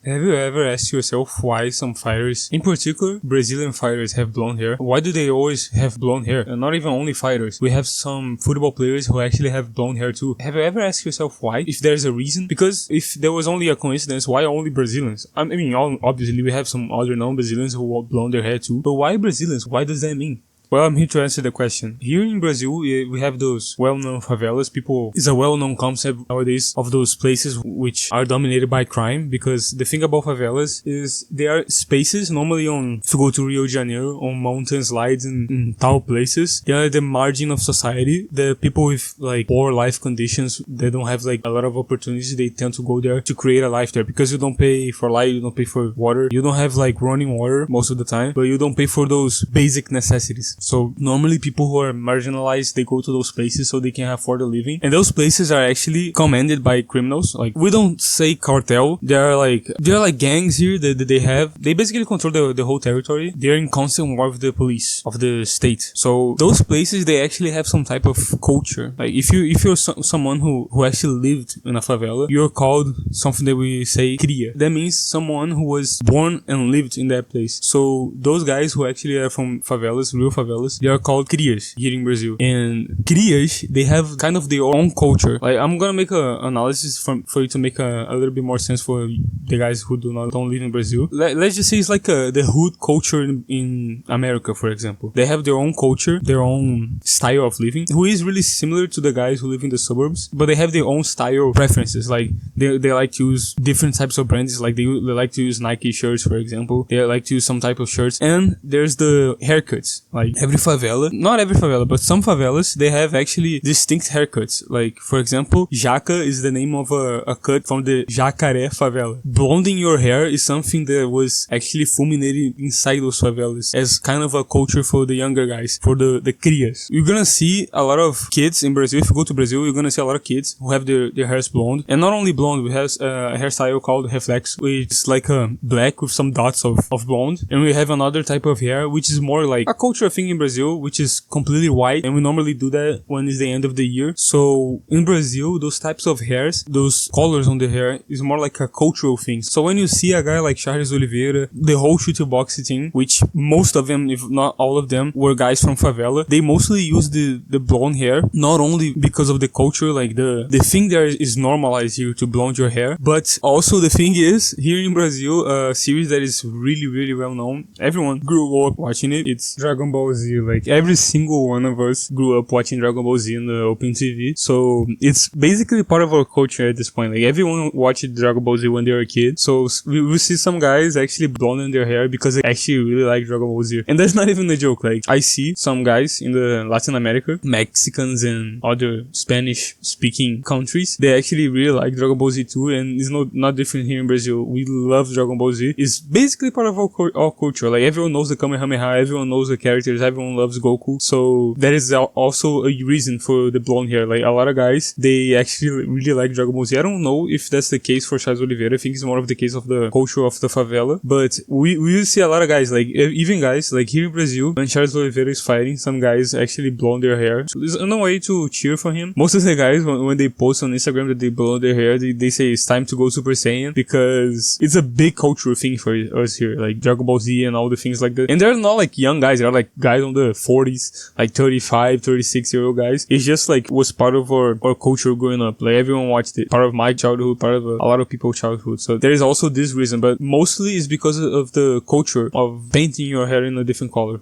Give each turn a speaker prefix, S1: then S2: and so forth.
S1: Have you ever asked yourself why some fighters, in particular Brazilian fighters, have blonde hair? Why do they always have blonde hair? And not even only fighters. We have some football players who actually have blonde hair too. Have you ever asked yourself why? If there's a reason? Because if there was only a coincidence, why only Brazilians? I mean, obviously we have some other non-Brazilians who blonde their hair too. But why Brazilians? Why does that mean? Well, I'm here to answer the question. Here in Brazil, we have those well-known favelas. It's a well-known concept nowadays of those places which are dominated by crime, because the thing about favelas is they are spaces, normally if you go to Rio de Janeiro, on mountain slides in tall places. They are the margin of society. The people with like poor life conditions, they don't have like a lot of opportunities. They tend to go there to create a life there, because you don't pay for light, you don't pay for water, you don't have like running water most of the time, but you don't pay for those basic necessities. So normally people who are marginalized, they go to those places so they can afford a living. And those places are actually commanded by criminals. Like, we don't say cartel. There are like gangs here that they basically control the whole territory. They're in constant war with the police of the state. So those places, they actually have some type of culture. Like, if you're someone who actually lived in a favela, you're called something that we say cria. That means someone who was born and lived in that place. So those guys who actually are from favelas, real favelas, they are called crias here in Brazil. And crias, they have kind of their own culture. Like, I'm gonna make an analysis for you to make a little bit more sense for the guys who don't live in Brazil. Let's just say it's like the hood culture in America, for example. They have their own culture, their own style of living, who is really similar to the guys who live in the suburbs, but they have their own style preferences. Like, they like to use different types of brands. Like, they like to use Nike shirts, for example. They like to use some type of shirts. And there's the haircuts. Like, every favela, not every favela, but some favelas, they have actually distinct haircuts. Like, for example, jaca is the name of a cut from the Jacaré favela. Blonding your hair is something that was actually fulminated inside those favelas as kind of a culture for the younger guys, for the crias. You're gonna see a lot of kids in Brazil. If you go to Brazil, you're gonna see a lot of kids who have their hairs blonde. And not only blonde, we have a hairstyle called reflex, which is like a black with some dots of blonde. And we have another type of hair, which is more like a cultural thing in Brazil, which is completely white, and we normally do that when it's the end of the year. So in Brazil, those types of hairs, those colors on the hair, is more like a cultural thing. So when you see a guy like Charles Oliveira, the whole Chute Boxe team, which most of them, if not all of them, were guys from favela, they mostly use the blonde hair, not only because of the culture, like the thing there is normalized here to blonde your hair, but also the thing is, here in Brazil, a series that is really, really well known, everyone grew up watching it, it's Dragon Ball Z. Like, every single one of us grew up watching Dragon Ball Z on the open TV. So it's basically part of our culture at this point. Like, everyone watched Dragon Ball Z when they were a kid. So we see some guys actually blonding their hair because they actually really like Dragon Ball Z. And that's not even a joke. Like, I see some guys in the Latin America, Mexicans and other Spanish speaking countries, they actually really like Dragon Ball Z too. And it's not different here in Brazil. We love Dragon Ball Z. It's basically part of our culture. Like, everyone knows the Kamehameha, everyone knows the characters, everyone loves Goku. So that is also a reason for the blonde hair. Like, a lot of guys, they actually really like Dragon Ball Z. I don't know if that's the case for Charles Oliveira. I think it's more of the case of the culture of the favela. But we will see a lot of guys, like, even guys, like here in Brazil, when Charles Oliveira is fighting, some guys actually blonde their hair. So there's no way to cheer for him. Most of the guys, when they post on Instagram that they blonde their hair, they say it's time to go Super Saiyan, because it's a big cultural thing for us here, like Dragon Ball Z and all the things like that. And they're not like young guys, they're like guys on the 40s, like 35, 36-year-old guys. It's just like was part of our culture growing up. Like, everyone watched it. Part of my childhood, part of a lot of people's childhood. So there is also this reason, but mostly it's because of the culture of painting your hair in a different color.